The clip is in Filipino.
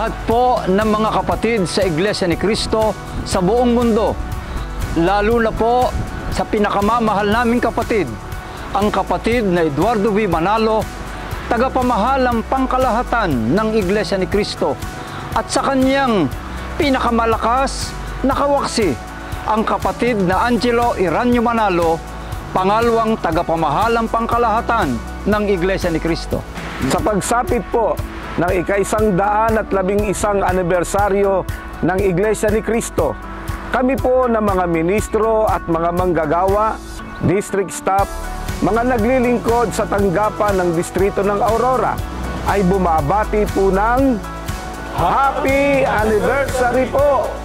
lahat po ng mga kapatid sa Iglesia ni Cristo sa buong mundo, lalo na po sa pinakamamahal naming kapatid, ang kapatid na Eduardo V. Manalo, tagapamahalang pangkalahatan ng Iglesia ni Cristo, at sa kanyang pinakamalakas na kawaksi, ang kapatid na Angelo Iranio Manalo, pangalawang tagapamahalang pangkalahatan ng Iglesia ni Cristo. Sa pagsapit po ng ika-111 anibersaryo ng Iglesia ni Cristo, kami po ng mga ministro at mga manggagawa, district staff, mga naglilingkod sa tanggapan ng distrito ng Aurora ay bumabati po ng Happy Anniversary po!